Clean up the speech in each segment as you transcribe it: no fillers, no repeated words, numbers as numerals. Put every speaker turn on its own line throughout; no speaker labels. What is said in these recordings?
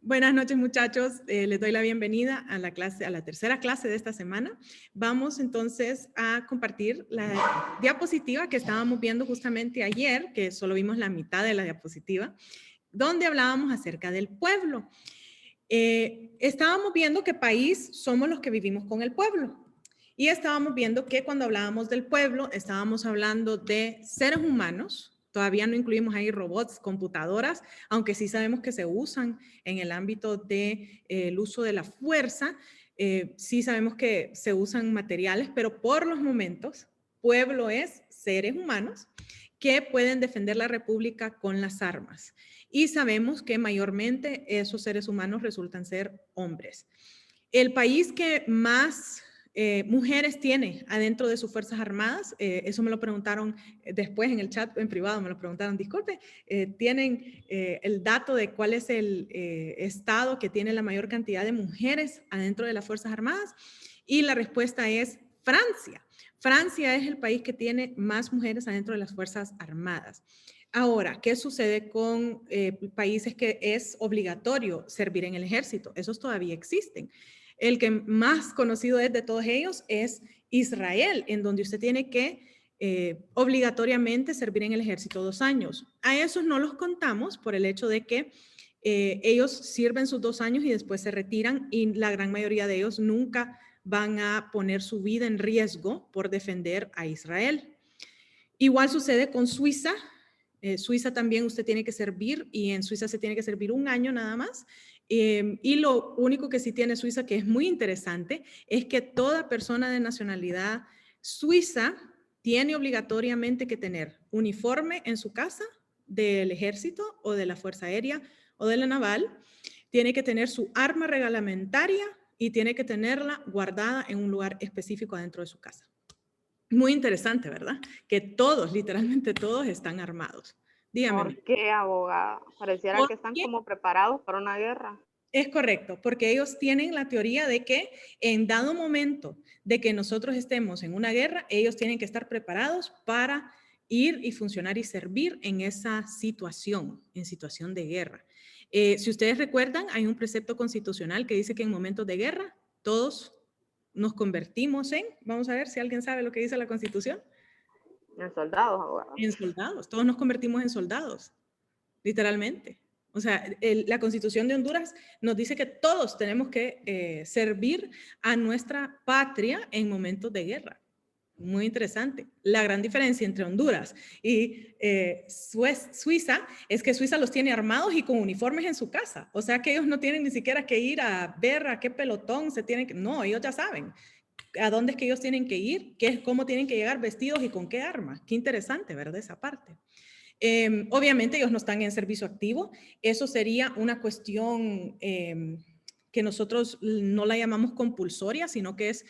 Buenas noches, muchachos. Les doy la bienvenida a la clase, a la tercera clase de esta semana. Vamos entonces a compartir la diapositiva que estábamos viendo justamente ayer, que solo vimos la mitad de la diapositiva, donde hablábamos acerca del pueblo. Estábamos viendo qué país somos los que vivimos con el pueblo. Y estábamos viendo que cuando hablábamos del pueblo, estábamos hablando de seres humanos. Todavía no incluimos ahí robots, computadoras, aunque sí sabemos que se usan en el ámbito del uso de la fuerza. Sí sabemos que se usan materiales, pero por los momentos, pueblo es seres humanos que pueden defender la república con las armas. Y sabemos que mayormente esos seres humanos resultan ser hombres. El país que más mujeres tiene adentro de sus Fuerzas Armadas, eso me lo preguntaron después en el chat en privado, me lo preguntaron, disculpe, ¿tienen el dato de cuál es el estado que tiene la mayor cantidad de mujeres adentro de las Fuerzas Armadas? Y la respuesta es Francia. Francia es el país que tiene más mujeres adentro de las Fuerzas Armadas. Ahora, ¿qué sucede con países que es obligatorio servir en el ejército? Esos todavía existen. El que más conocido es de todos ellos es Israel, en donde usted tiene que obligatoriamente servir en el ejército 2 años. A esos no los contamos por el hecho de que ellos sirven sus 2 años y después se retiran y la gran mayoría de ellos nunca van a poner su vida en riesgo por defender a Israel. Igual sucede con Suiza. Suiza también usted tiene que servir y en Suiza se tiene que servir 1 año nada más. Y lo único que sí tiene Suiza, que es muy interesante, es que toda persona de nacionalidad suiza tiene obligatoriamente que tener uniforme en su casa del ejército o de la Fuerza Aérea o de la Naval, tiene que tener su arma reglamentaria y tiene que tenerla guardada en un lugar específico adentro de su casa. Muy interesante, ¿verdad? Que todos, literalmente todos, están armados. Dígame.
¿Por qué, abogada? Pareciera
¿Por
que están
qué?
como preparados para una guerra.
Es correcto, porque ellos tienen la teoría de que en dado momento de que nosotros estemos en una guerra, ellos tienen que estar preparados para ir y funcionar y servir en esa situación, en situación de guerra. Si ustedes recuerdan, hay un precepto constitucional que dice que en momentos de guerra todos nos convertimos en, vamos a ver si alguien sabe lo que dice la Constitución.
En soldados, abogada.
En soldados, todos nos convertimos en soldados, literalmente. O sea, la Constitución de Honduras nos dice que todos tenemos que servir a nuestra patria en momentos de guerra. Muy interesante. La gran diferencia entre Honduras y Suiza es que Suiza los tiene armados y con uniformes en su casa. O sea que ellos no tienen ni siquiera que ir a ver a qué pelotón se tienen que... No, ellos ya saben a dónde es que ellos tienen que ir, cómo tienen que llegar vestidos y con qué arma. Qué interesante, ¿verdad? Esa parte. Obviamente ellos no están en servicio activo. Eso sería una cuestión que nosotros no la llamamos compulsoria, sino que es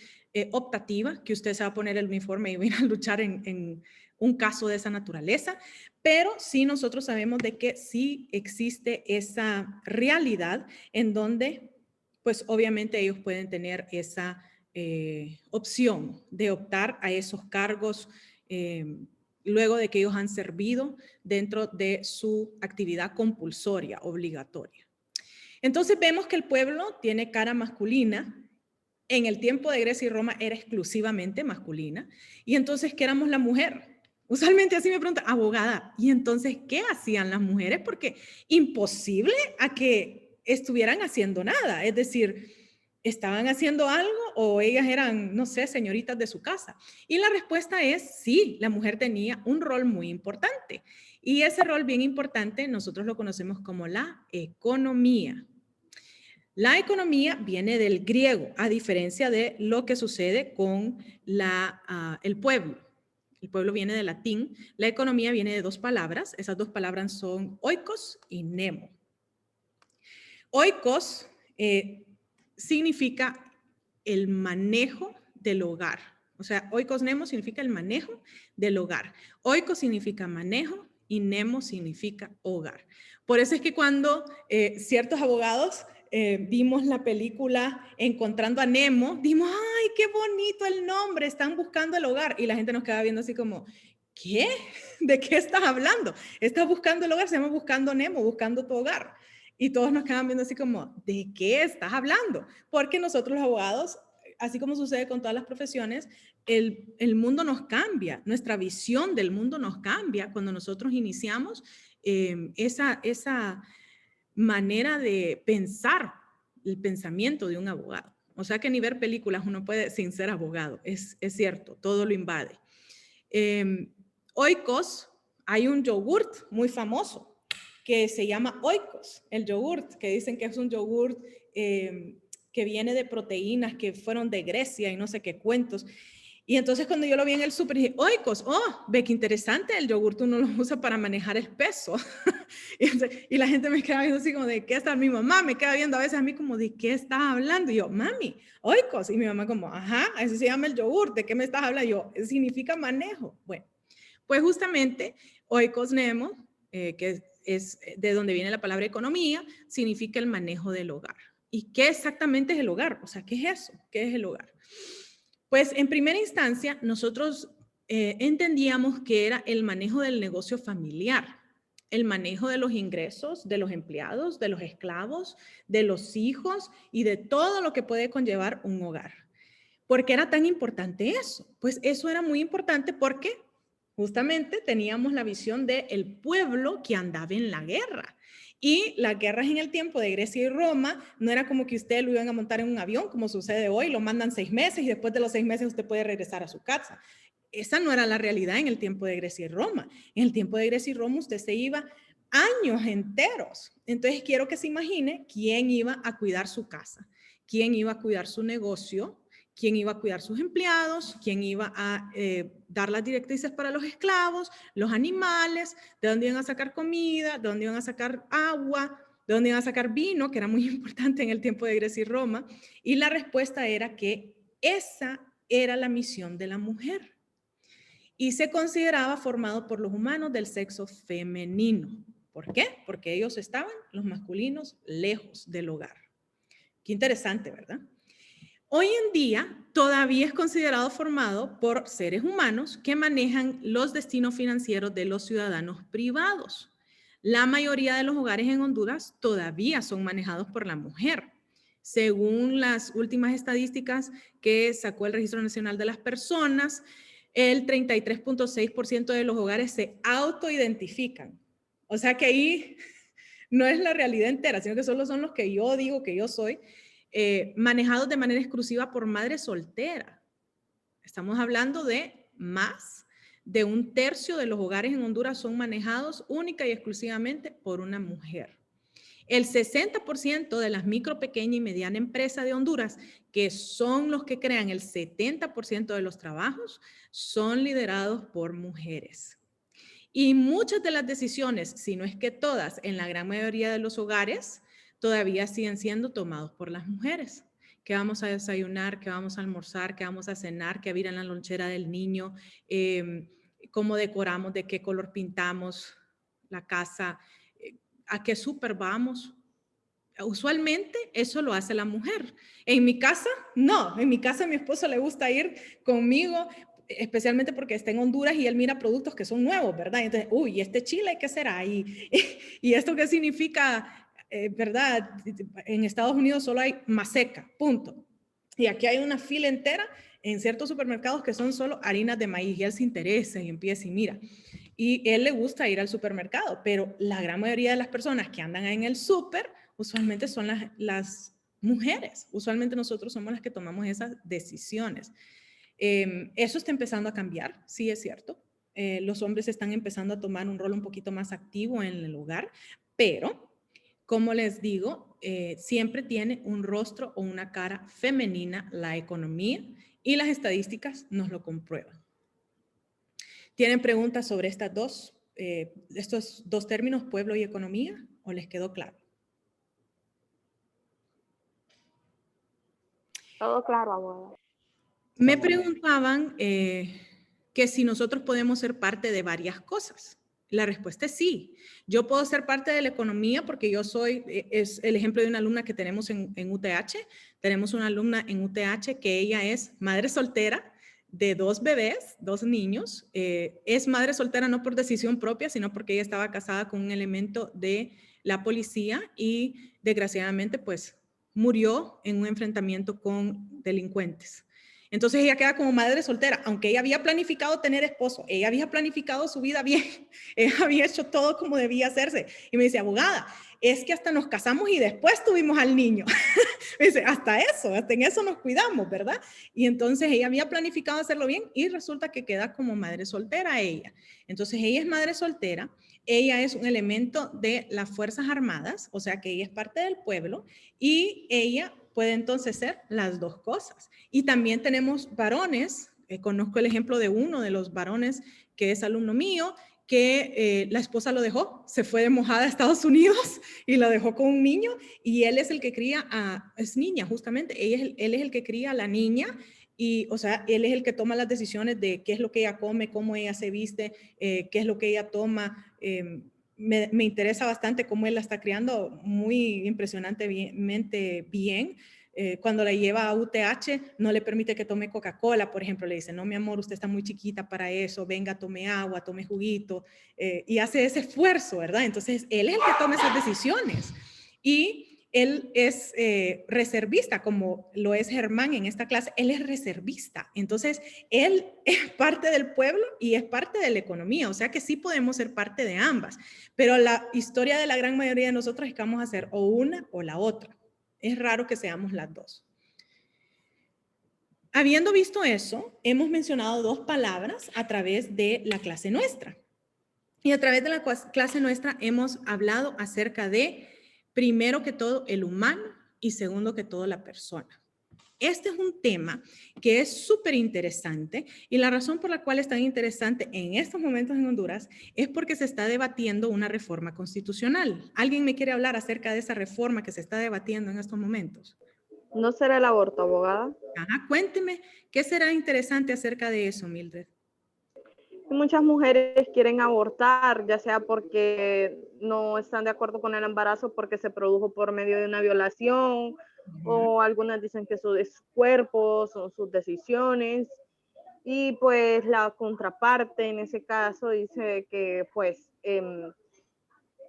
optativa, que usted se va a poner el uniforme y va a ir a luchar en un caso de esa naturaleza. Pero sí nosotros sabemos de que sí existe esa realidad en donde, pues obviamente ellos pueden tener esa opción de optar a esos cargos luego de que ellos han servido dentro de su actividad compulsoria, obligatoria. Entonces vemos que el pueblo tiene cara masculina. En el tiempo de Grecia y Roma era exclusivamente masculina. Y entonces, ¿qué éramos la mujer? Usualmente así me preguntan, abogada, ¿y entonces qué hacían las mujeres? Porque imposible a que estuvieran haciendo nada. Es decir, ¿estaban haciendo algo o ellas eran, no sé, señoritas de su casa? Y la respuesta es sí, la mujer tenía un rol muy importante. Y ese rol bien importante nosotros lo conocemos como la economía. La economía viene del griego, a diferencia de lo que sucede con el pueblo. El pueblo viene del latín. La economía viene de 2 palabras. Esas 2 palabras son oikos y nemo. Oikos significa el manejo del hogar. O sea, oikos nemo significa el manejo del hogar. Oikos significa manejo y nemo significa hogar. Por eso es que cuando ciertos abogados vimos la película Encontrando a Nemo, dijimos, ¡ay, qué bonito el nombre! Están buscando el hogar. Y la gente nos queda viendo así como, ¿qué? ¿De qué estás hablando? Estás buscando el hogar, se llama Buscando Nemo, buscando tu hogar. Y todos nos quedan viendo así como, ¿de qué estás hablando? Porque nosotros los abogados, así como sucede con todas las profesiones, el mundo nos cambia, nuestra visión del mundo nos cambia cuando nosotros iniciamos esa manera de pensar, el pensamiento de un abogado. O sea que ni ver películas uno puede sin ser abogado, es cierto, todo lo invade. Oikos, hay un yogurt muy famoso que se llama Oikos, el yogurt, que dicen que es un yogurt que viene de proteínas que fueron de Grecia y no sé qué cuentos. Y entonces cuando yo lo vi en el súper dije, Oikos, oh, ve qué interesante, el yogurt uno lo usa para manejar el peso. y la gente me queda viendo así como, ¿de qué está? Mi mamá me queda viendo a veces a mí como, ¿de qué estás hablando? Y yo, mami, Oikos. Y mi mamá como, ajá, así se llama el yogurt, ¿de qué me estás hablando? Y yo, significa manejo. Bueno, pues justamente Oikos Nemo, que es de donde viene la palabra economía, significa el manejo del hogar. ¿Y qué exactamente es el hogar? O sea, ¿qué es eso? ¿Qué es el hogar? Pues en primera instancia, nosotros entendíamos que era el manejo del negocio familiar, el manejo de los ingresos de los empleados, de los esclavos, de los hijos y de todo lo que puede conllevar un hogar. ¿Por qué era tan importante eso? Pues eso era muy importante porque justamente teníamos la visión del pueblo que andaba en la guerra. Y las guerras en el tiempo de Grecia y Roma no era como que usted lo iban a montar en un avión, como sucede hoy, lo mandan 6 meses y después de los 6 meses usted puede regresar a su casa. Esa no era la realidad en el tiempo de Grecia y Roma. En el tiempo de Grecia y Roma usted se iba años enteros. Entonces quiero que se imagine quién iba a cuidar su casa, quién iba a cuidar su negocio, quién iba a cuidar sus empleados, quién iba a dar las directrices para los esclavos, los animales, de dónde iban a sacar comida, de dónde iban a sacar agua, de dónde iban a sacar vino, que era muy importante en el tiempo de Grecia y Roma. Y la respuesta era que esa era la misión de la mujer. Y se consideraba formado por los humanos del sexo femenino. ¿Por qué? Porque ellos estaban, los masculinos, lejos del hogar. Qué interesante, ¿verdad? Hoy en día todavía es considerado formado por seres humanos que manejan los destinos financieros de los ciudadanos privados. La mayoría de los hogares en Honduras todavía son manejados por la mujer. Según las últimas estadísticas que sacó el Registro Nacional de las Personas, el 33.6% de los hogares se autoidentifican. O sea que ahí no es la realidad entera, sino que solo son los que yo digo que yo soy, manejados de manera exclusiva por madre soltera. Estamos hablando de más de 1/3 de los hogares en Honduras son manejados única y exclusivamente por una mujer. El 60% de las micro, pequeña y mediana empresas de Honduras, que son los que crean el 70% de los trabajos, son liderados por mujeres. Y muchas de las decisiones, si no es que todas, en la gran mayoría de los hogares, todavía siguen siendo tomados por las mujeres. ¿Qué vamos a desayunar? ¿Qué vamos a almorzar? ¿Qué vamos a cenar? ¿Qué había en la lonchera del niño? ¿Cómo decoramos? ¿De qué color pintamos la casa? ¿A qué súper vamos? Usualmente eso lo hace la mujer. En mi casa, no. En mi casa a mi esposo le gusta ir conmigo, especialmente porque está en Honduras y él mira productos que son nuevos, ¿verdad? Entonces, uy, este chile, ¿qué será? ¿Y esto qué significa? ¿Verdad? En Estados Unidos solo hay maseca, punto. Y aquí hay una fila entera en ciertos supermercados que son solo harinas de maíz y él se interesa y empieza y mira. Y él le gusta ir al supermercado, pero la gran mayoría de las personas que andan en el súper usualmente son las mujeres. Usualmente nosotros somos las que tomamos esas decisiones. Eso está empezando a cambiar, sí es cierto. Los hombres están empezando a tomar un rol un poquito más activo en el hogar, pero, como les digo, siempre tiene un rostro o una cara femenina la economía y las estadísticas nos lo comprueban. ¿Tienen preguntas sobre estos dos términos, pueblo y economía, o les quedó claro?
Todo claro, abogada.
Me preguntaban que si nosotros podemos ser parte de varias cosas. La respuesta es sí. Yo puedo ser parte de la economía porque yo soy, es el ejemplo de una alumna que tenemos en UTH. Tenemos una alumna en UTH que ella es madre soltera de 2 bebés, 2 niños. Es madre soltera no por decisión propia, sino porque ella estaba casada con un elemento de la policía y desgraciadamente pues murió en un enfrentamiento con delincuentes. Entonces ella queda como madre soltera, aunque ella había planificado tener esposo, ella había planificado su vida bien, ella había hecho todo como debía hacerse. Y me dice, abogada, es que hasta nos casamos y después tuvimos al niño. Me dice, hasta eso, hasta en eso nos cuidamos, ¿verdad? Y entonces ella había planificado hacerlo bien y resulta que queda como madre soltera ella. Entonces ella es madre soltera, ella es un elemento de las Fuerzas Armadas, o sea que ella es parte del pueblo y ella puede entonces ser las dos cosas. Y también tenemos varones, conozco el ejemplo de uno de los varones que es alumno mío, que la esposa lo dejó, se fue de mojada a Estados Unidos y la dejó con un niño y él es el que cría es niña justamente, él es el que cría a la niña y, o sea, él es el que toma las decisiones de qué es lo que ella come, cómo ella se viste, qué es lo que ella toma. Me interesa bastante cómo él la está criando muy impresionantemente bien. Cuando la lleva a UTH, no le permite que tome Coca-Cola, por ejemplo, le dice, no, mi amor, usted está muy chiquita para eso, venga, tome agua, tome juguito, y hace ese esfuerzo, ¿verdad? Entonces, él es el que toma esas decisiones. Y él es reservista, como lo es Germán en esta clase, él es reservista. Entonces, él es parte del pueblo y es parte de la economía, o sea que sí podemos ser parte de ambas, pero la historia de la gran mayoría de nosotros es que vamos a hacer o una o la otra. Es raro que seamos las dos. Habiendo visto eso, hemos mencionado dos palabras a través de la clase nuestra. Y a través de la clase nuestra hemos hablado acerca de, primero que todo, el humano y segundo que todo, la persona. Este es un tema que es súper interesante y la razón por la cual es tan interesante en estos momentos en Honduras es porque se está debatiendo una reforma constitucional. ¿Alguien me quiere hablar acerca de esa reforma que se está debatiendo en estos momentos?
¿No será el aborto, abogada?
Ajá, cuénteme, ¿qué será interesante acerca de eso, Mildred?
Muchas mujeres quieren abortar, ya sea porque no están de acuerdo con el embarazo porque se produjo por medio de una violación, o algunas dicen que su cuerpo, son sus decisiones, y pues la contraparte en ese caso dice que pues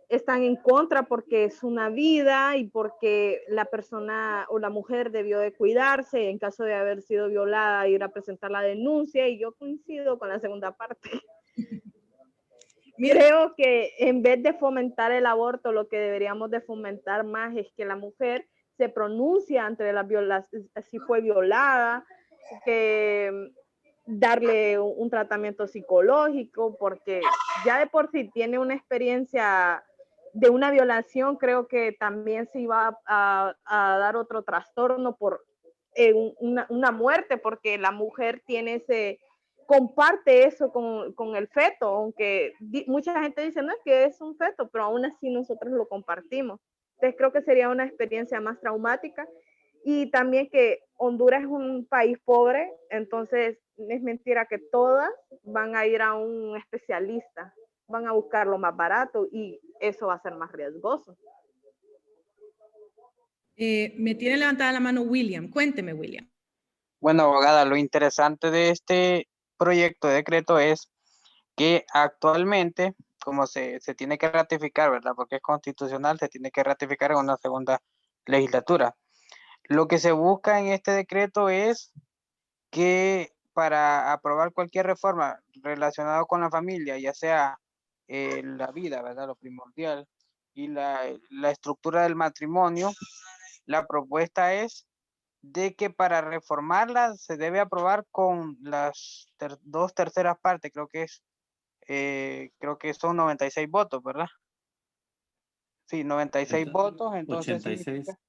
están en contra porque es una vida y porque la persona o la mujer debió de cuidarse en caso de haber sido violada, ir a presentar la denuncia, y yo coincido con la segunda parte. Creo que en vez de fomentar el aborto, lo que deberíamos de fomentar más es que la mujer se pronuncie ante la violación, si fue violada, que darle un tratamiento psicológico, porque ya de por sí tiene una experiencia de una violación, creo que también se iba a dar otro trastorno por una muerte, porque la mujer tiene comparte eso con el feto, aunque mucha gente dice, no, es que es un feto, pero aún así nosotros lo compartimos. Entonces creo que sería una experiencia más traumática, y también que Honduras es un país pobre, entonces es mentira que todas van a ir a un especialista, van a buscar lo más barato y eso va a ser más riesgoso.
Me tiene levantada la mano William. Cuénteme, William.
Bueno, abogada, lo interesante de este proyecto de decreto es que actualmente, como se tiene que ratificar, ¿verdad? Porque es constitucional, se tiene que ratificar en una segunda legislatura. Lo que se busca en este decreto es que para aprobar cualquier reforma relacionada con la familia, ya sea la vida, ¿verdad? Lo primordial, y la estructura del matrimonio, la propuesta es de que para reformarla se debe aprobar con las dos terceras partes, creo que son 96 votos, ¿verdad? Sí, 96 votos, entonces
86.
significa...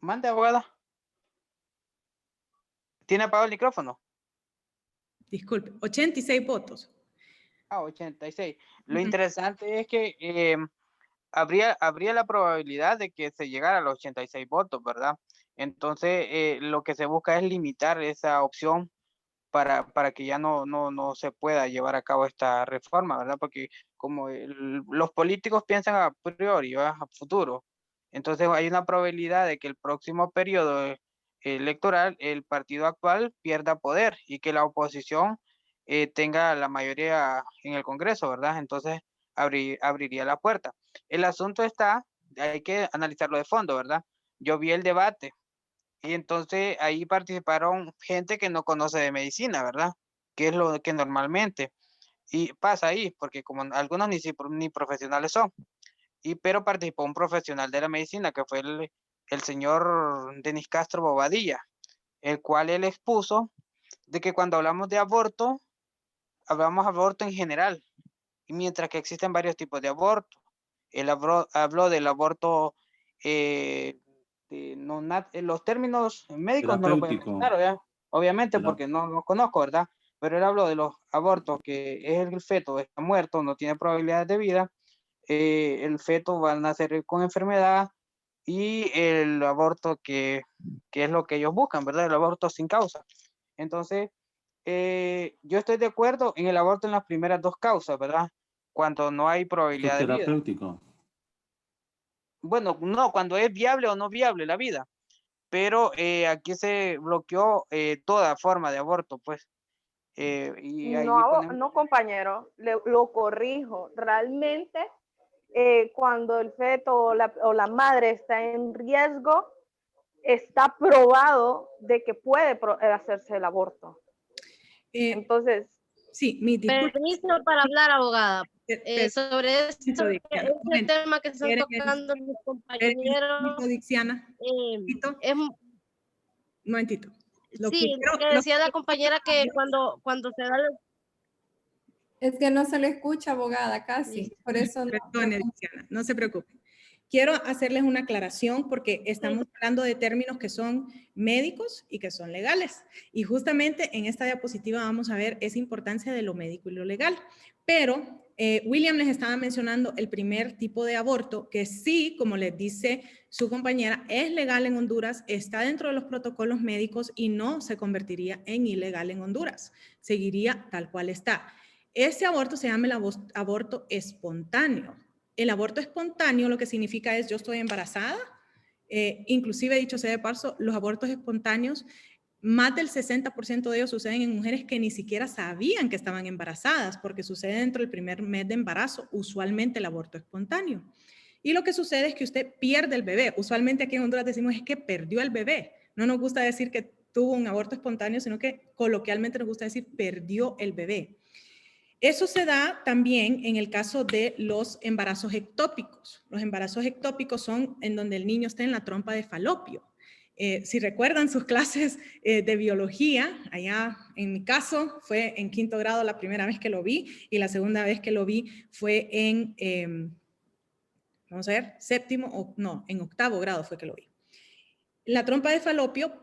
Mande, abogada. ¿Tiene apagado el micrófono?
Disculpe, 86 votos.
86. Lo interesante es que habría la probabilidad de que se llegara a los 86 votos, ¿verdad? Entonces, lo que se busca es limitar esa opción para que ya no se pueda llevar a cabo esta reforma, ¿verdad? Porque como los políticos piensan a priori, ¿verdad? A futuro, entonces hay una probabilidad de que el próximo periodo electoral el partido actual pierda poder y que la oposición tenga la mayoría en el Congreso, ¿verdad? Entonces abriría la puerta. El asunto está, hay que analizarlo de fondo, ¿verdad? Yo vi el debate y entonces ahí participaron gente que no conoce de medicina, ¿verdad? Que es lo que normalmente y pasa ahí, porque como algunos ni profesionales son, pero participó un profesional de la medicina, que fue el señor Denis Castro Bobadilla, el cual él expuso de que cuando hablamos de aborto, hablamos de aborto en general, y mientras que existen varios tipos de aborto. Él habló del aborto, los términos médicos no lo pueden
Terapéutico.
mencionar, ¿verdad? Obviamente porque no los conozco, ¿verdad? Pero él habló de los abortos que es el feto está muerto, no tiene probabilidades de vida, el feto va a nacer con enfermedad y el aborto que es lo que ellos buscan, ¿verdad? El aborto sin causa. Entonces, yo estoy de acuerdo en el aborto en las primeras dos causas, ¿verdad? Cuando no hay probabilidad de vida.
Terapéutico.
Bueno, no, cuando es viable o no viable la vida. Pero aquí se bloqueó toda forma de aborto, pues. Y ahí ponemos...
No, compañero, lo corrijo. Realmente, cuando el feto o la madre está en riesgo, está probado de que puede hacerse el aborto. Entonces,
sí, mi disculpa.
Permiso para hablar, abogada. Sobre este tema que están tocando mis compañeros.
Dixiana. Un momentito.
Sí, que decía la compañera que cuando se da...
Es que no se le escucha, abogada, casi.
Sí.
Por eso
Perdone, Dixiana, no se preocupe. Quiero hacerles una aclaración porque estamos hablando de términos que son médicos y que son legales. Y justamente en esta diapositiva vamos a ver esa importancia de lo médico y lo legal. Pero William les estaba mencionando el primer tipo de aborto que sí, como les dice su compañera, es legal en Honduras, está dentro de los protocolos médicos y no se convertiría en ilegal en Honduras. Seguiría tal cual está. Ese aborto se llama el aborto espontáneo. El aborto espontáneo lo que significa es yo estoy embarazada, inclusive dicho sea de paso, los abortos espontáneos, más del 60% de ellos suceden en mujeres que ni siquiera sabían que estaban embarazadas, porque sucede dentro del primer mes de embarazo, usualmente el aborto espontáneo. Y lo que sucede es que usted pierde el bebé. Usualmente aquí en Honduras decimos es que perdió el bebé. No nos gusta decir que tuvo un aborto espontáneo, sino que coloquialmente nos gusta decir perdió el bebé. Eso se da también en el caso de los embarazos ectópicos. Los embarazos ectópicos son en donde el niño está en la trompa de falopio. Si recuerdan sus clases de biología, allá en mi caso fue en 5º grado la primera vez que lo vi y la segunda vez que lo vi fue en, vamos a ver, en 8º grado fue que lo vi. La trompa de falopio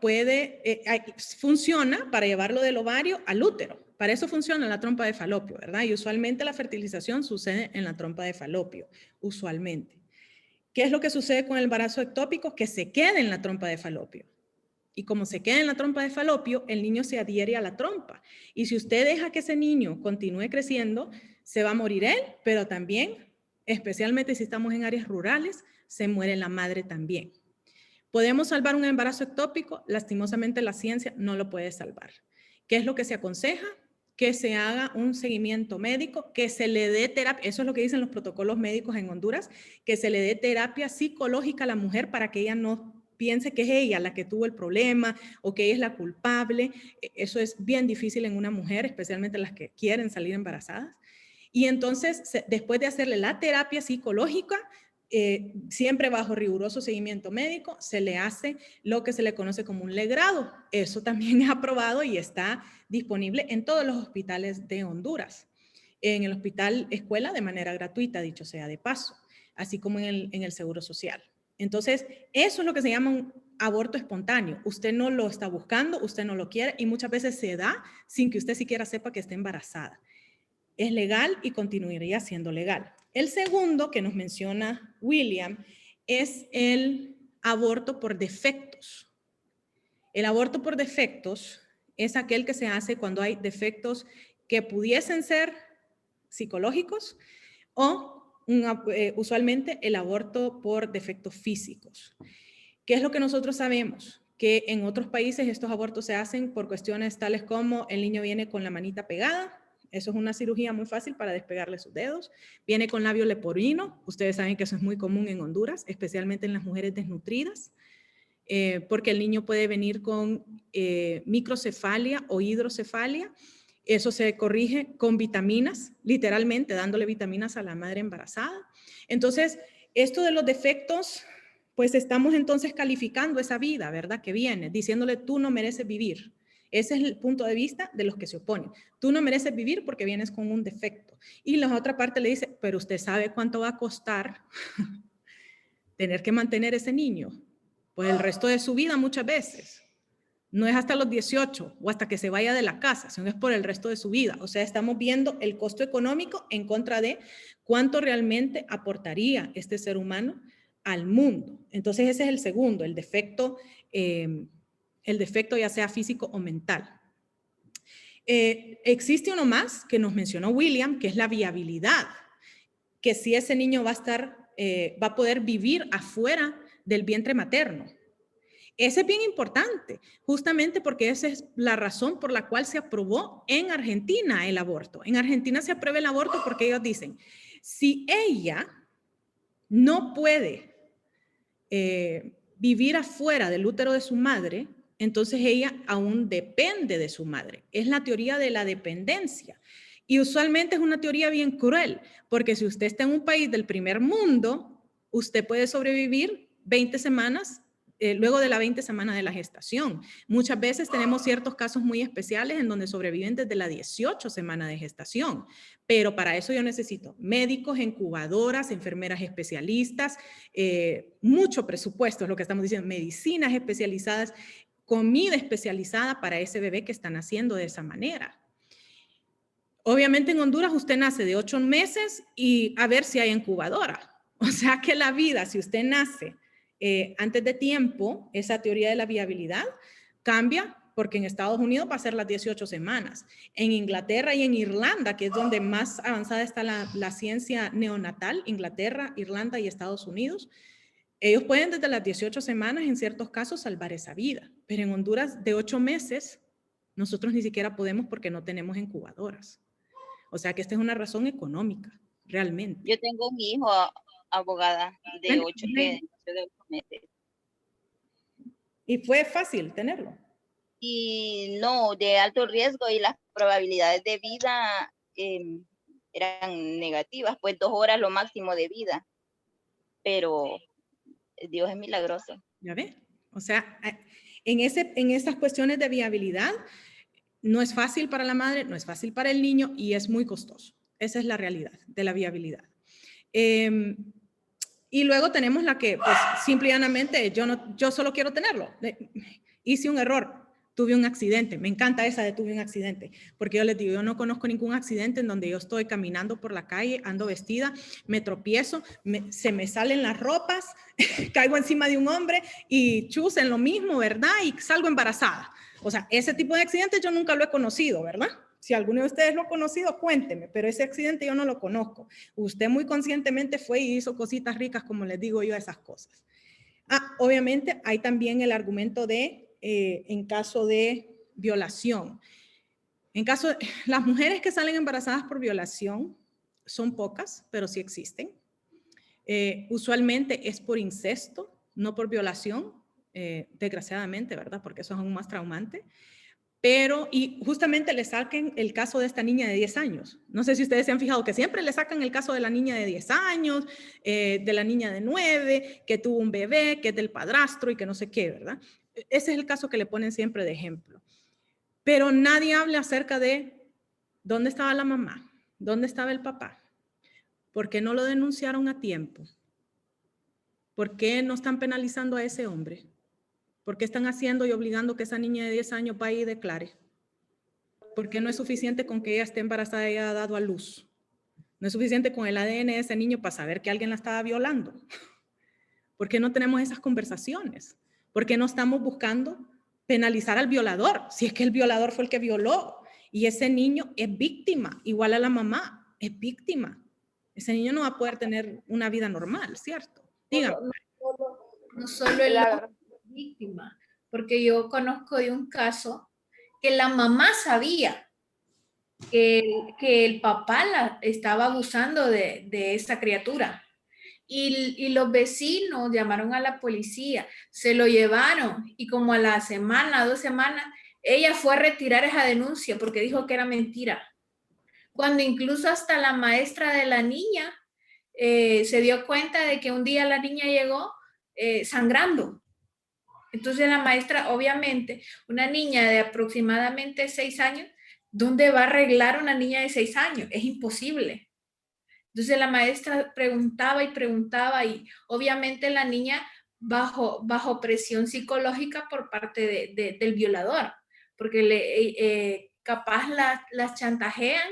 funciona para llevarlo del ovario al útero. Para eso funciona la trompa de falopio, ¿verdad? Y usualmente la fertilización sucede en la trompa de falopio, usualmente. ¿Qué es lo que sucede con el embarazo ectópico? Que se queda en la trompa de falopio. Y como se queda en la trompa de falopio, el niño se adhiere a la trompa. Y si usted deja que ese niño continúe creciendo, se va a morir él, pero también, especialmente si estamos en áreas rurales, se muere la madre también. ¿Podemos salvar un embarazo ectópico? Lastimosamente la ciencia no lo puede salvar. ¿Qué es lo que se aconseja? Que se haga un seguimiento médico, que se le dé terapia, eso es lo que dicen los protocolos médicos en Honduras, que se le dé terapia psicológica a la mujer para que ella no piense que es ella la que tuvo el problema o que ella es la culpable. Eso es bien difícil en una mujer, especialmente las que quieren salir embarazadas. Y entonces, después de hacerle la terapia psicológica, siempre bajo riguroso seguimiento médico, se le hace lo que se le conoce como un legrado. Eso también es aprobado y está disponible en todos los hospitales de Honduras. En el hospital escuela de manera gratuita, dicho sea de paso, así como en el Seguro Social. Entonces, eso es lo que se llama un aborto espontáneo. Usted no lo está buscando, usted no lo quiere y muchas veces se da sin que usted siquiera sepa que está embarazada. Es legal y continuaría siendo legal. El segundo que nos menciona William es el aborto por defectos. El aborto por defectos es aquel que se hace cuando hay defectos que pudiesen ser psicológicos o usualmente el aborto por defectos físicos. ¿Qué es lo que nosotros sabemos? Que en otros países estos abortos se hacen por cuestiones tales como el niño viene con la manita pegada, Eso es una cirugía muy fácil para despegarle sus dedos. Viene con labio leporino. Ustedes saben que eso es muy común en Honduras, especialmente en las mujeres desnutridas, porque el niño puede venir con microcefalia o hidrocefalia. Eso se corrige con vitaminas, literalmente dándole vitaminas a la madre embarazada. Entonces, esto de los defectos, pues estamos entonces calificando esa vida, ¿verdad? Que viene, diciéndole, tú no mereces vivir. Ese es el punto de vista de los que se oponen. Tú no mereces vivir porque vienes con un defecto. Y la otra parte le dice, pero usted sabe cuánto va a costar tener que mantener ese niño. Pues el resto de su vida muchas veces. No es hasta los 18 o hasta que se vaya de la casa, sino es por el resto de su vida. O sea, estamos viendo el costo económico en contra de cuánto realmente aportaría este ser humano al mundo. Entonces ese es el segundo, el defecto ya sea físico o mental. Existe uno más que nos mencionó William, que es la viabilidad, que si ese niño va a poder vivir afuera del vientre materno. Ese es bien importante, justamente porque esa es la razón por la cual se aprobó en Argentina el aborto. En Argentina se aprueba el aborto porque ellos dicen, si ella no puede vivir afuera del útero de su madre, entonces ella aún depende de su madre. Es la teoría de la dependencia. Y usualmente es una teoría bien cruel, porque si usted está en un país del primer mundo, usted puede sobrevivir 20 semanas luego de la 20 semana de la gestación. Muchas veces tenemos ciertos casos muy especiales en donde sobreviven desde la 18 semana de gestación, pero para eso yo necesito médicos, incubadoras, enfermeras especialistas, mucho presupuesto es lo que estamos diciendo, medicinas especializadas, comida especializada para ese bebé que están haciendo de esa manera. Obviamente en Honduras usted nace de 8 meses y a ver si hay incubadora. O sea que la vida, si usted nace antes de tiempo, esa teoría de la viabilidad cambia porque en Estados Unidos va a ser las 18 semanas. En Inglaterra y en Irlanda, que es donde más avanzada está la ciencia neonatal, Inglaterra, Irlanda y Estados Unidos, ellos pueden desde las 18 semanas en ciertos casos salvar esa vida. Pero en Honduras de 8 meses, nosotros ni siquiera podemos porque no tenemos incubadoras. O sea que esta es una razón económica, realmente.
Yo tengo un hijo, abogada, de 8 meses.
¿Y fue fácil tenerlo?
Y no, de alto riesgo, y las probabilidades de vida eran negativas, pues 2 horas lo máximo de vida. Pero Dios es milagroso.
¿Ya ve? O sea, en esas cuestiones de viabilidad, no es fácil para la madre, no es fácil para el niño y es muy costoso. Esa es la realidad de la viabilidad. Y luego tenemos la que, pues, simple y llanamente, yo solo quiero tenerlo. Hice un error, tuve un accidente. Me encanta esa de tuve un accidente, porque yo les digo, yo no conozco ningún accidente en donde yo estoy caminando por la calle, ando vestida, me tropiezo, se me salen las ropas, caigo encima de un hombre y chusen lo mismo, ¿verdad? Y salgo embarazada. O sea, ese tipo de accidentes yo nunca lo he conocido, ¿verdad? Si alguno de ustedes lo ha conocido, cuénteme, pero ese accidente yo no lo conozco. Usted muy conscientemente fue y hizo cositas ricas, como les digo yo, esas cosas. Obviamente hay también el argumento de, en caso de violación. Las mujeres que salen embarazadas por violación son pocas, pero sí existen. Usualmente es por incesto, no por violación, desgraciadamente, ¿verdad? Porque eso es aún más traumante. Pero, y justamente le saquen el caso de esta niña de 10 años. No sé si ustedes se han fijado que siempre le sacan el caso de la niña de 10 años, de la niña de 9, que tuvo un bebé, que es del padrastro y que no sé qué, ¿verdad? Ese es el caso que le ponen siempre de ejemplo. Pero nadie habla acerca de dónde estaba la mamá, dónde estaba el papá, por qué no lo denunciaron a tiempo, por qué no están penalizando a ese hombre. ¿Por qué están haciendo y obligando que esa niña de 10 años vaya y declare? ¿Por qué no es suficiente con que ella esté embarazada y haya dado a luz? No es suficiente con el ADN de ese niño para saber que alguien la estaba violando. ¿Por qué no tenemos esas conversaciones? ¿Por qué no estamos buscando penalizar al violador? Si es que el violador fue el que violó y ese niño es víctima, igual a la mamá, es víctima. Ese niño no va a poder tener una vida normal, ¿cierto? Dígame.
No solo el víctima, porque yo conozco de un caso que la mamá sabía que el papá estaba abusando de esa criatura. Y los vecinos llamaron a la policía, se lo llevaron y como a la semana, 2 semanas, ella fue a retirar esa denuncia porque dijo que era mentira. Cuando incluso hasta la maestra de la niña se dio cuenta de que un día la niña llegó sangrando. Entonces la maestra, obviamente, una niña de aproximadamente 6 años, ¿dónde va a arreglar una niña de 6 años? Es imposible. Entonces la maestra preguntaba y obviamente la niña bajo presión psicológica por parte del violador, porque capaz las chantajean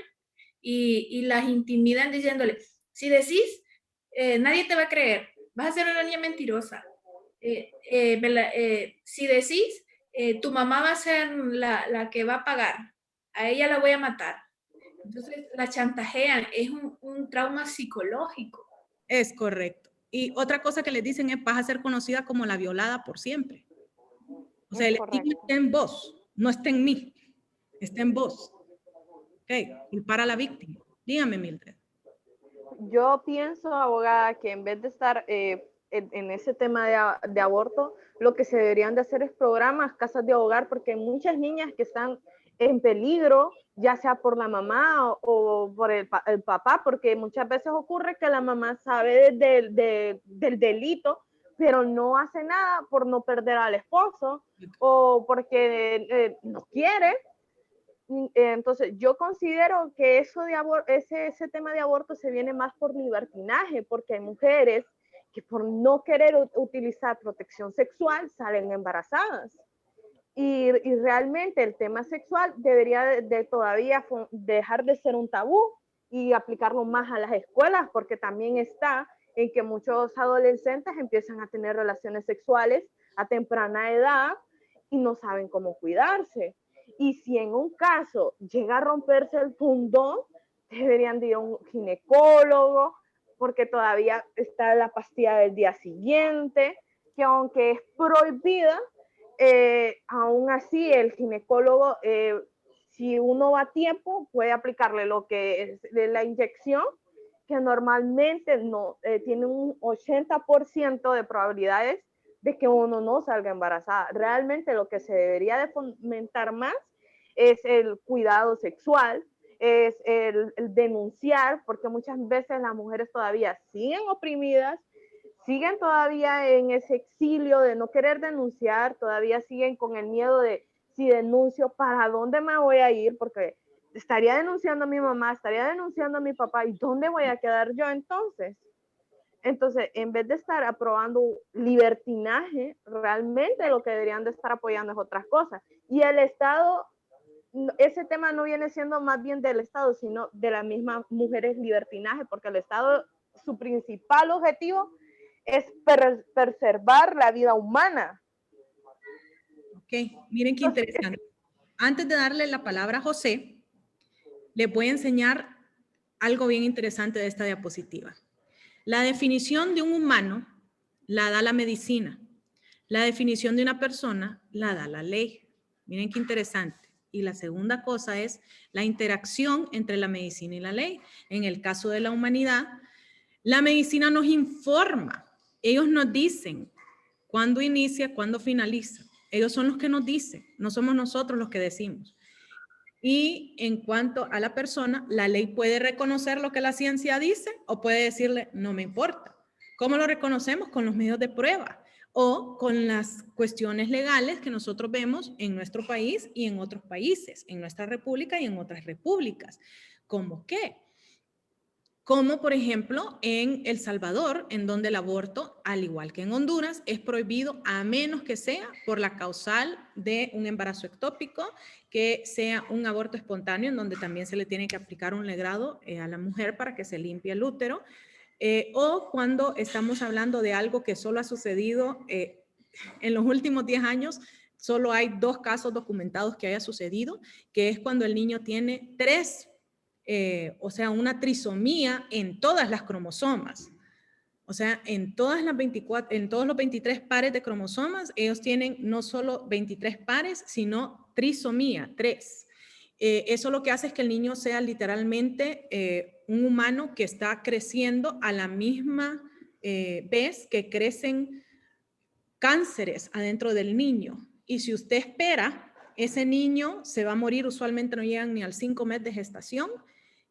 y las intimidan diciéndole, si decís, nadie te va a creer, vas a ser una niña mentirosa. Si decís, tu mamá va a ser la que va a pagar, a ella la voy a matar. Entonces la chantajean, es un trauma psicológico.
Es correcto. Y otra cosa que les dicen es, vas a ser conocida como la violada por siempre. O sea, el estigma está en vos, no está en mí, está en vos. Ok, culpar a la víctima. Dígame, Mildred.
Yo pienso, abogada, que en vez de estar en ese tema de aborto, lo que se deberían de hacer es programas, casas de hogar, porque hay muchas niñas que están en peligro, ya sea por la mamá o por el papá, porque muchas veces ocurre que la mamá sabe del delito, pero no hace nada por no perder al esposo o porque no quiere. Entonces, yo considero que eso de ese tema de aborto se viene más por libertinaje, porque hay mujeres que por no querer utilizar protección sexual salen embarazadas. Y realmente el tema sexual debería de todavía dejar de ser un tabú y aplicarlo más a las escuelas, porque también está en que muchos adolescentes empiezan a tener relaciones sexuales a temprana edad y no saben cómo cuidarse. Y si en un caso llega a romperse el fundón, deberían de ir a un ginecólogo, porque todavía está la pastilla del día siguiente, que aunque es prohibida, aún así el ginecólogo, si uno va a tiempo, puede aplicarle lo que es la inyección, que normalmente no, tiene un 80% de probabilidades de que uno no salga embarazada. Realmente lo que se debería de fomentar más es el cuidado sexual, es el denunciar, porque muchas veces las mujeres todavía siguen oprimidas, siguen todavía en ese exilio de no querer denunciar, todavía siguen con el miedo de si denuncio, ¿para dónde me voy a ir? Porque estaría denunciando a mi mamá, estaría denunciando a mi papá, ¿y dónde voy a quedar yo entonces? Entonces, en vez de estar aprobando libertinaje, realmente lo que deberían de estar apoyando es otras cosas. Y el Estado, ese tema no viene siendo más bien del Estado, sino de las mismas mujeres libertinaje, porque el Estado, su principal objetivo es preservar la vida humana.
Ok, miren qué interesante. Antes de darle la palabra a José, les voy a enseñar algo bien interesante de esta diapositiva. La definición de un humano la da la medicina. La definición de una persona la da la ley. Miren qué interesante. Y la segunda cosa es la interacción entre la medicina y la ley. En el caso de la humanidad, la medicina nos informa. Ellos nos dicen cuándo inicia, cuándo finaliza. Ellos son los que nos dicen, no somos nosotros los que decimos. Y en cuanto a la persona, la ley puede reconocer lo que la ciencia dice o puede decirle, no me importa. ¿Cómo lo reconocemos? Con los medios de prueba o con las cuestiones legales que nosotros vemos en nuestro país y en otros países, en nuestra república y en otras repúblicas. ¿Cómo qué? Como por ejemplo en El Salvador, en donde el aborto, al igual que en Honduras, es prohibido a menos que sea por la causal de un embarazo ectópico, que sea un aborto espontáneo, en donde también se le tiene que aplicar un legrado a la mujer para que se limpie el útero, o cuando estamos hablando de algo que solo ha sucedido en los últimos 10 años, solo hay 2 casos documentados que haya sucedido, que es cuando el niño tiene 3 o sea, una trisomía en todas las cromosomas. O sea, en todos los 23 pares de cromosomas, ellos tienen no solo 23 pares, sino trisomía, 3. Eso lo que hace es que el niño sea literalmente un humano que está creciendo a la misma vez que crecen cánceres adentro del niño. Y si usted espera, ese niño se va a morir, usualmente no llegan ni al 5 meses de gestación,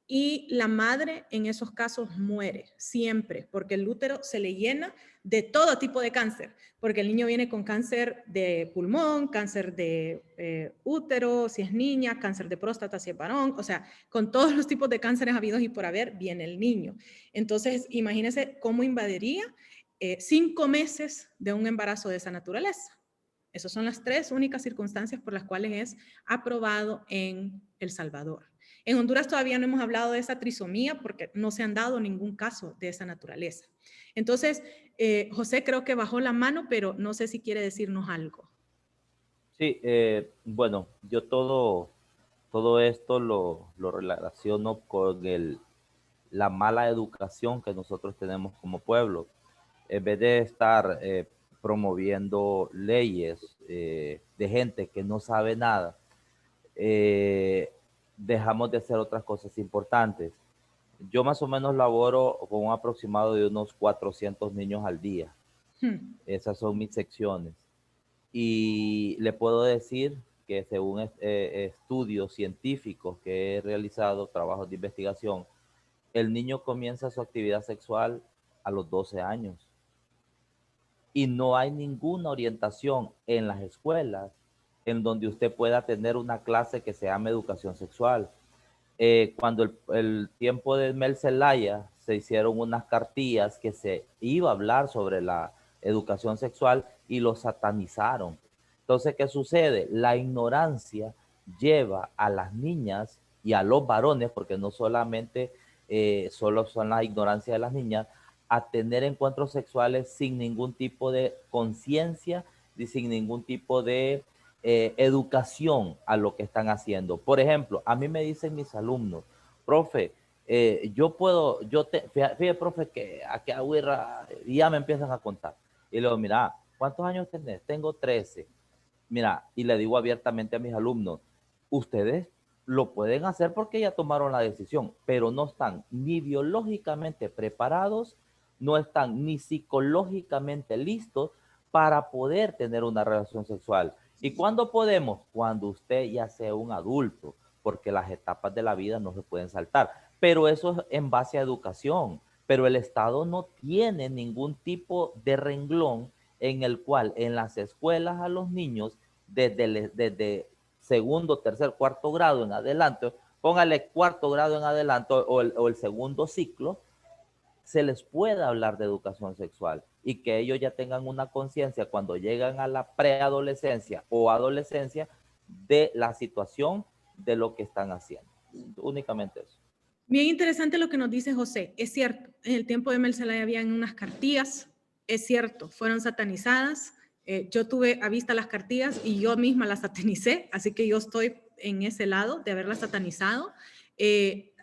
y la madre en esos casos muere siempre, porque el útero se le llena de todo tipo de cáncer, porque el niño viene con cáncer de pulmón, cáncer de útero, si es niña, cáncer de próstata, si es varón, o sea, con todos los tipos de cánceres habidos y por haber, viene el niño. Entonces, imagínense cómo invadiría 5 meses de un embarazo de esa naturaleza. Esas son las 3 únicas circunstancias por las cuales es aprobado en El Salvador. En Honduras todavía no hemos hablado de esa trisomía porque no se han dado ningún caso de esa naturaleza. Entonces, José creo que bajó la mano, pero no sé si quiere decirnos algo.
Sí, bueno, yo todo esto lo relaciono con la mala educación que nosotros tenemos como pueblo. En vez de estar promoviendo leyes de gente que no sabe nada, dejamos de hacer otras cosas importantes. Yo más o menos laboro con un aproximado de unos 400 niños al día. Esas son mis secciones. Y le puedo decir que según estudios científicos que he realizado, trabajos de investigación, el niño comienza su actividad sexual a los 12 años. Y no hay ninguna orientación en las escuelas en donde usted pueda tener una clase que se llame educación sexual. Cuando el tiempo de Mel Zelaya se hicieron unas cartillas que se iba a hablar sobre la educación sexual y lo satanizaron. Entonces, ¿qué sucede? La ignorancia lleva a las niñas y a los varones, porque no solamente solo son la ignorancia de las niñas, a tener encuentros sexuales sin ningún tipo de conciencia y sin ningún tipo de educación a lo que están haciendo. Por ejemplo, a mí me dicen mis alumnos, profe, fíjate, profe, que aquí a Huirra, y ya me empiezan a contar. Y le digo, mira, ¿cuántos años tenés? Tengo 13. Mira, y le digo abiertamente a mis alumnos, ustedes lo pueden hacer porque ya tomaron la decisión, pero no están ni biológicamente preparados, no están ni psicológicamente listos para poder tener una relación sexual. ¿Y cuándo podemos? Cuando usted ya sea un adulto, porque las etapas de la vida no se pueden saltar. Pero eso es en base a educación. Pero el Estado no tiene ningún tipo de renglón en el cual en las escuelas a los niños, desde segundo, tercer, cuarto grado en adelante, póngale cuarto grado en adelante o el segundo ciclo, se les pueda hablar de educación sexual y que ellos ya tengan una conciencia cuando llegan a la preadolescencia o adolescencia de la situación de lo que están haciendo. Únicamente eso.
Bien interesante lo que nos dice José. Es cierto, en el tiempo de Mel Zelaya habían unas cartillas, es cierto, fueron satanizadas. Yo tuve a vista las cartillas y yo misma las satanicé, así que yo estoy en ese lado de haberlas satanizado.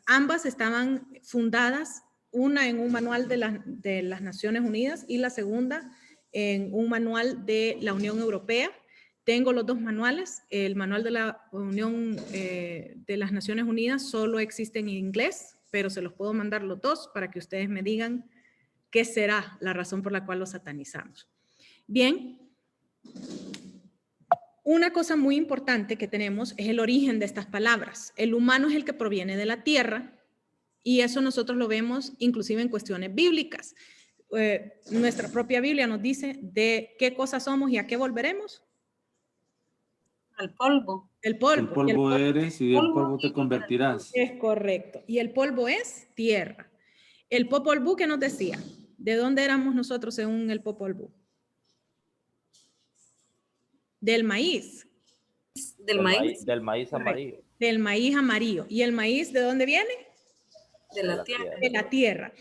Ambas estaban fundadas, una en un manual de las Naciones Unidas y la segunda en un manual de la Unión Europea. Tengo los 2 manuales. El manual de la Unión de las Naciones Unidas solo existe en inglés, pero se los puedo mandar los 2 para que ustedes me digan qué será la razón por la cual los satanizamos. Bien. Una cosa muy importante que tenemos es el origen de estas palabras. El humano es el que proviene de la tierra y eso nosotros lo vemos inclusive en cuestiones bíblicas. Nuestra propia Biblia nos dice de qué cosas somos y a qué volveremos.
Al polvo.
El polvo.
El polvo eres y del polvo te convertirás.
Es correcto. Y el polvo es tierra. El Popol Vuh, ¿qué nos decía? ¿De dónde éramos nosotros según el Popol Vuh? Del maíz.
Del maíz.
Del maíz amarillo.
Del maíz amarillo. ¿Y el maíz de dónde viene?
De la tierra.
De la tierra.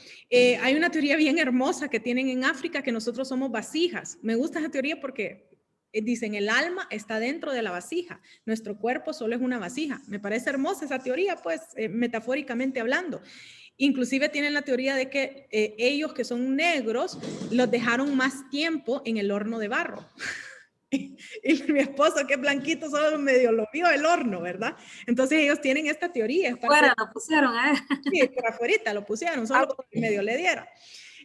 Hay una teoría bien hermosa que tienen en África que nosotros somos vasijas. Me gusta esa teoría porque dicen el alma está dentro de la vasija. Nuestro cuerpo solo es una vasija. Me parece hermosa esa teoría, pues, metafóricamente hablando. Inclusive tienen la teoría de que ellos que son negros los dejaron más tiempo en el horno de barro. Y mi esposo, que es blanquito, solo medio lo vio el horno, ¿verdad? Entonces ellos tienen esta teoría.
Fuera lo pusieron, ¿eh?
Sí, por afuera lo pusieron, solo porque medio le diera.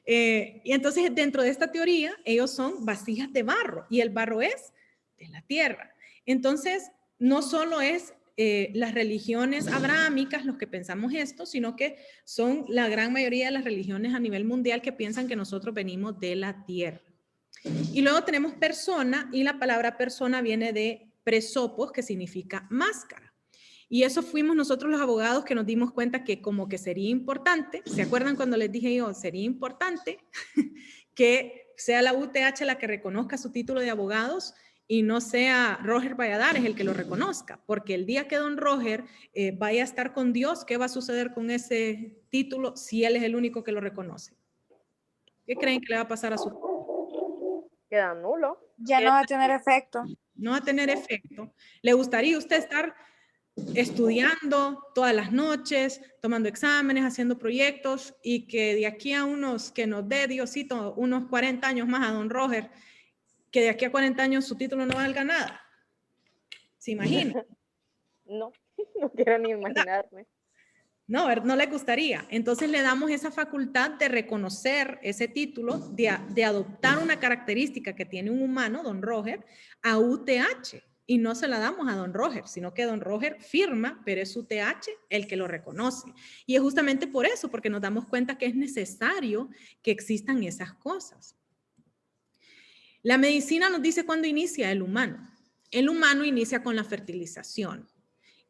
Y entonces dentro de esta teoría, ellos son vasijas de barro y el barro es de la tierra. Entonces, no solo es las religiones abrahámicas los que pensamos esto, sino que son la gran mayoría de las religiones a nivel mundial que piensan que nosotros venimos de la tierra. Y luego tenemos persona, y la palabra persona viene de presopos, que significa máscara. Y eso fuimos nosotros los abogados que nos dimos cuenta que como que sería importante, ¿se acuerdan cuando les dije yo? Sería importante que sea la UTH la que reconozca su título de abogados y no sea Roger Valladares el que lo reconozca, porque el día que don Roger vaya a estar con Dios, ¿qué va a suceder con ese título si él es el único que lo reconoce? ¿Qué creen que le va a pasar a su título?
Queda nulo.
Ya no va a tener efecto.
No va a tener efecto. ¿Le gustaría a usted estar estudiando todas las noches, tomando exámenes, haciendo proyectos y que de aquí a que nos dé Diosito unos 40 años más a don Roger, que de aquí a 40 años su título no valga nada? ¿Se imagina?
No, no quiero ni imaginarme.
No, no le gustaría. Entonces le damos esa facultad de reconocer ese título, de adoptar una característica que tiene un humano, don Roger, a UTH. Y no se la damos a don Roger, sino que don Roger firma, pero es UTH el que lo reconoce. Y es justamente por eso, porque nos damos cuenta que es necesario que existan esas cosas. La medicina nos dice cuándo inicia el humano. El humano inicia con la fertilización.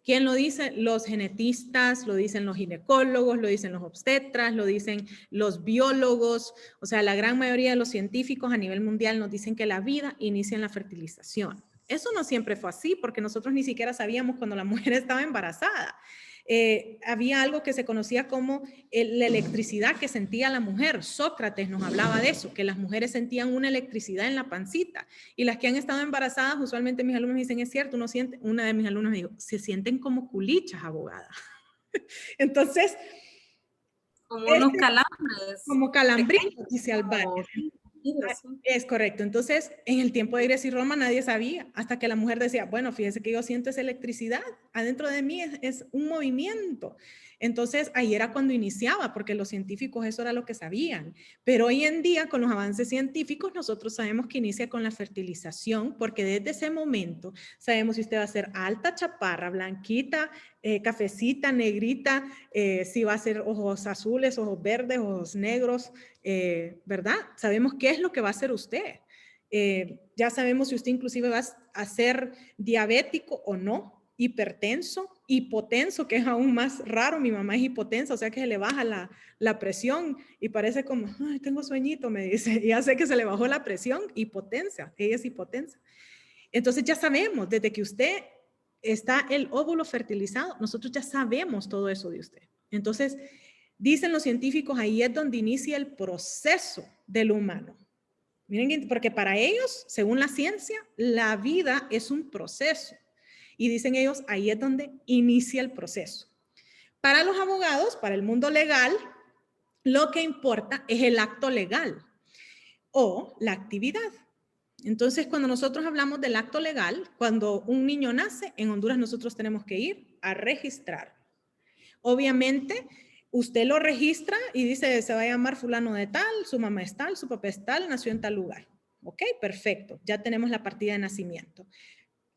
¿Quién lo dice? Los genetistas, lo dicen los ginecólogos, lo dicen los obstetras, lo dicen los biólogos. O sea, la gran mayoría de los científicos a nivel mundial nos dicen que la vida inicia en la fertilización. Eso no siempre fue así, porque nosotros ni siquiera sabíamos cuando la mujer estaba embarazada. Había algo que se conocía como la electricidad que sentía la mujer. Sócrates nos hablaba de eso, que las mujeres sentían una electricidad en la pancita. Y las que han estado embarazadas, usualmente mis alumnos me dicen, es cierto, una de mis alumnos me dijo, se sienten como culichas, abogada. Entonces,
como unos calambres.
Como calambritos, dice Albáñez. Es correcto. Entonces, en el tiempo de Grecia y Roma nadie sabía, hasta que la mujer decía, bueno, fíjese que yo siento esa electricidad, adentro de mí es un movimiento. Entonces, ahí era cuando iniciaba, porque los científicos eso era lo que sabían. Pero hoy en día, con los avances científicos, nosotros sabemos que inicia con la fertilización, porque desde ese momento sabemos si usted va a ser alta, chaparra, blanquita, cafecita, negrita, si va a ser ojos azules, ojos verdes, ojos negros, ¿verdad? Sabemos qué es lo que va a hacer usted. Ya sabemos si usted inclusive va a ser diabético o no, hipertenso, hipotenso, que es aún más raro. Mi mamá es hipotensa, o sea que se le baja la presión y parece como, ay, tengo sueñito, me dice, y ya sé que se le bajó la presión, hipotensa, ella es hipotensa. Entonces ya sabemos, desde que usted está el óvulo fertilizado, nosotros ya sabemos todo eso de usted. Entonces, dicen los científicos, ahí es donde inicia el proceso del humano. Miren, porque para ellos, según la ciencia, la vida es un proceso. Y dicen ellos, ahí es donde inicia el proceso. Para los abogados, para el mundo legal, lo que importa es el acto legal o la actividad. Entonces, cuando nosotros hablamos del acto legal, cuando un niño nace, en Honduras nosotros tenemos que ir a registrar. Obviamente, usted lo registra y dice, se va a llamar fulano de tal, su mamá es tal, su papá es tal, nació en tal lugar. Ok, perfecto, ya tenemos la partida de nacimiento.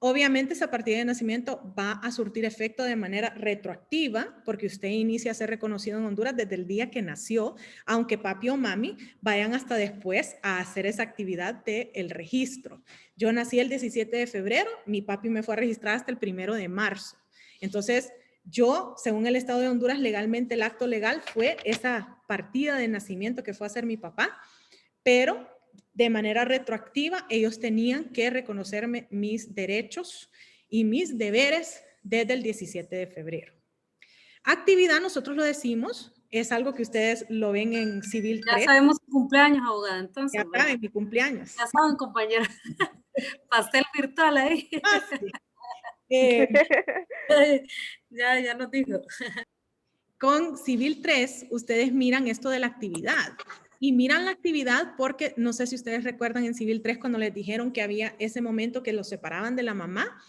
Obviamente esa partida de nacimiento va a surtir efecto de manera retroactiva porque usted inicia a ser reconocido en Honduras desde el día que nació, aunque papi o mami vayan hasta después a hacer esa actividad del registro. Yo nací el 17 de febrero, mi papi me fue a registrar hasta el 1 de marzo. Entonces, yo, según el Estado de Honduras, legalmente el acto legal fue esa partida de nacimiento que fue a hacer mi papá, pero de manera retroactiva, ellos tenían que reconocerme mis derechos y mis deberes desde el 17 de febrero. Actividad, nosotros lo decimos, es algo que ustedes lo ven en Civil 3.
Ya sabemos su cumpleaños, abogada, entonces.
Ya saben mi cumpleaños.
Ya saben, compañera. Pastel virtual ahí.
Ah, sí.
Ya nos dijo.
Con Civil 3, ustedes miran esto de la actividad. y miran la actividad porque no sé si ustedes recuerdan en Civil 3 cuando les dijeron que había ese momento que los separaban de la mamá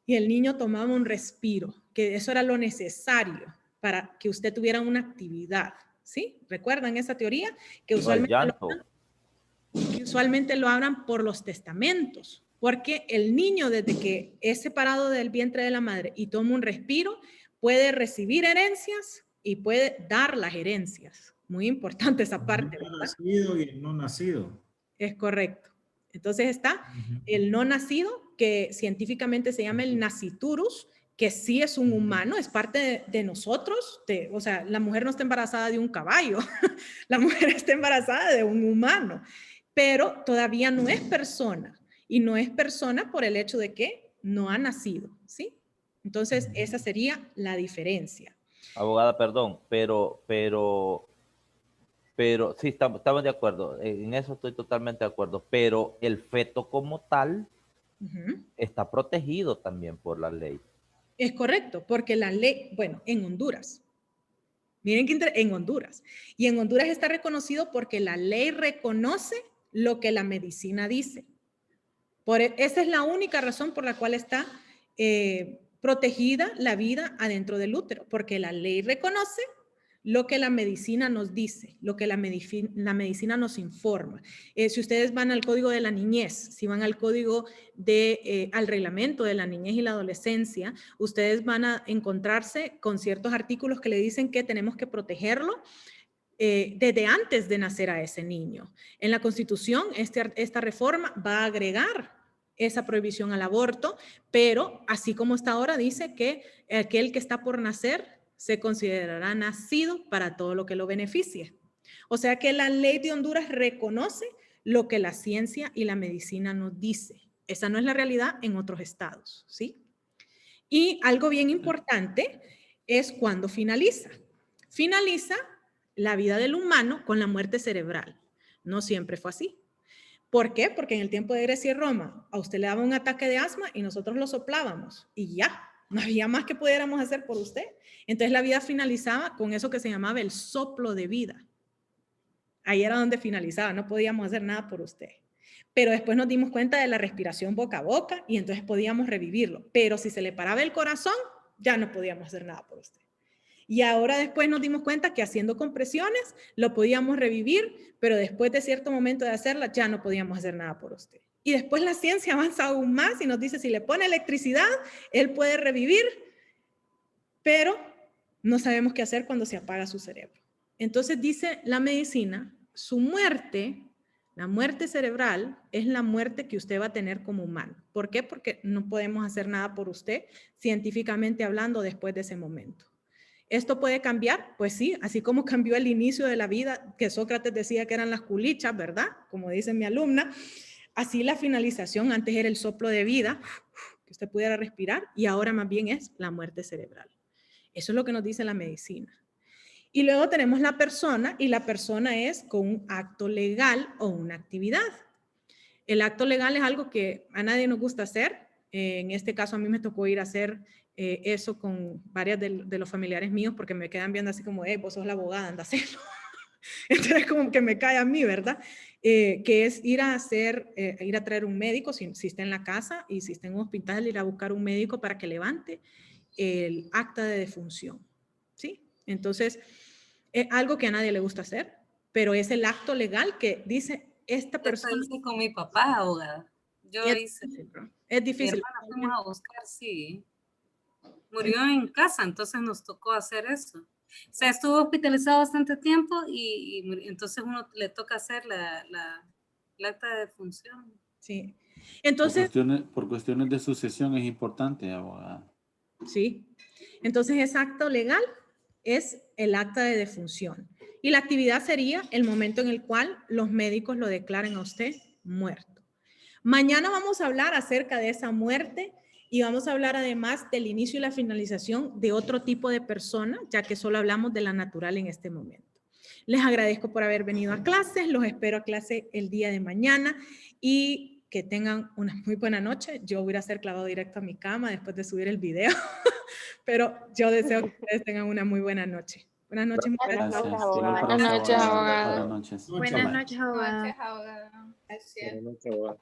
y el niño tomaba un respiro, que eso era lo necesario para que usted tuviera una actividad, ¿sí? ¿Recuerdan esa teoría? Que usualmente lo hablan por los testamentos, porque el niño desde que es separado del vientre de la madre y toma un respiro, puede recibir herencias y puede dar las herencias. Muy importante esa parte,
El
¿verdad?
nacido y el no nacido.
Es correcto. Entonces está el no nacido, que científicamente se llama el nasciturus, que sí es un humano, es parte de nosotros. O sea, la mujer no está embarazada de un caballo, la mujer está embarazada de un humano, pero todavía no es persona. Y no es persona por el hecho de que no ha nacido, ¿sí? Entonces, esa sería la diferencia.
Abogada, perdón, pero sí, estamos de acuerdo, en eso estoy totalmente de acuerdo, pero el feto como tal está protegido también por la ley.
Es correcto, porque la ley, bueno, en Honduras, miren que en Honduras, y en Honduras está reconocido porque la ley reconoce lo que la medicina dice. Esa es la única razón por la cual está protegida la vida adentro del útero, porque la ley reconoce lo que la medicina nos dice, lo que la medicina nos informa. Si ustedes van al código de la niñez, si van al código al reglamento de la niñez y la adolescencia, ustedes van a encontrarse con ciertos artículos que le dicen que tenemos que protegerlo desde antes de nacer a ese niño. En la Constitución, esta reforma va a agregar esa prohibición al aborto, pero así como está ahora, dice que aquel que está por nacer se considerará nacido para todo lo que lo beneficie. O sea que la ley de Honduras reconoce lo que la ciencia y la medicina nos dice. Esa no es la realidad en otros estados, ¿sí? Y algo bien importante es cuando finaliza. Finaliza la vida del humano con la muerte cerebral. No siempre fue así. ¿Por qué? Porque en el tiempo de Grecia y Roma a usted le daba un ataque de asma y nosotros lo soplábamos y ya, no había más que pudiéramos hacer por usted. Entonces la vida finalizaba con eso que se llamaba el soplo de vida. Ahí era donde finalizaba, no podíamos hacer nada por usted. Pero después nos dimos cuenta de la respiración boca a boca y entonces podíamos revivirlo. Pero si se le paraba el corazón, ya no podíamos hacer nada por usted. Y ahora después nos dimos cuenta que haciendo compresiones lo podíamos revivir, pero después de cierto momento de hacerla ya no podíamos hacer nada por usted. Y después la ciencia avanza aún más y nos dice si le pone electricidad, él puede revivir, pero no sabemos qué hacer cuando se apaga su cerebro. Entonces dice la medicina, su muerte, la muerte cerebral, es la muerte que usted va a tener como humano. ¿Por qué? Porque no podemos hacer nada por usted, científicamente hablando, después de ese momento. ¿Esto puede cambiar? Pues sí, así como cambió el inicio de la vida, que Sócrates decía que eran las culichas, ¿verdad? Como dice mi alumna, así la finalización, antes era el soplo de vida, que usted pudiera respirar, y ahora más bien es la muerte cerebral. Eso es lo que nos dice la medicina. Y luego tenemos la persona, y la persona es con un acto legal o una actividad. El acto legal es algo que a nadie nos gusta hacer. En este caso a mí me tocó ir a hacer eso con varias de los familiares míos porque me quedan viendo así como, vos sos la abogada, anda a hacerlo. Entonces como que me cae a mí, ¿verdad? Que es ir a traer un médico si está en la casa y si está en un hospital, ir a buscar un médico para que levante el acta de defunción, ¿sí? Entonces, es algo que a nadie le gusta hacer, pero es el acto legal que dice esta persona.
Yo hice con mi papá, abogada. Yo hice.
Es difícil.
Mi hermana fuimos a buscar, sí. Murió en casa, entonces nos tocó hacer eso. O sea, estuvo hospitalizado bastante tiempo y entonces uno le toca hacer la acta de defunción.
Sí. Entonces,
por cuestiones de sucesión es importante, abogada.
Sí. Entonces, ese acto legal es el acta de defunción. Y la actividad sería el momento en el cual los médicos lo declaren a usted muerto. Mañana vamos a hablar acerca de esa muerte y vamos a hablar además del inicio y la finalización de otro tipo de persona, ya que solo hablamos de la natural en este momento. Les agradezco por haber venido a clases, los espero a clase el día de mañana y que tengan una muy buena noche. Yo voy a ser clavado directo a mi cama después de subir el video, pero yo deseo que ustedes tengan una muy buena noche. Buenas noches,
Buenas
muchachos.
noches, abogada.
Buenas noches, abogada.
Buenas noches.
Buenas noches,
noches, abogada.
abogada.
Gracias.
Buenas noches, abogada.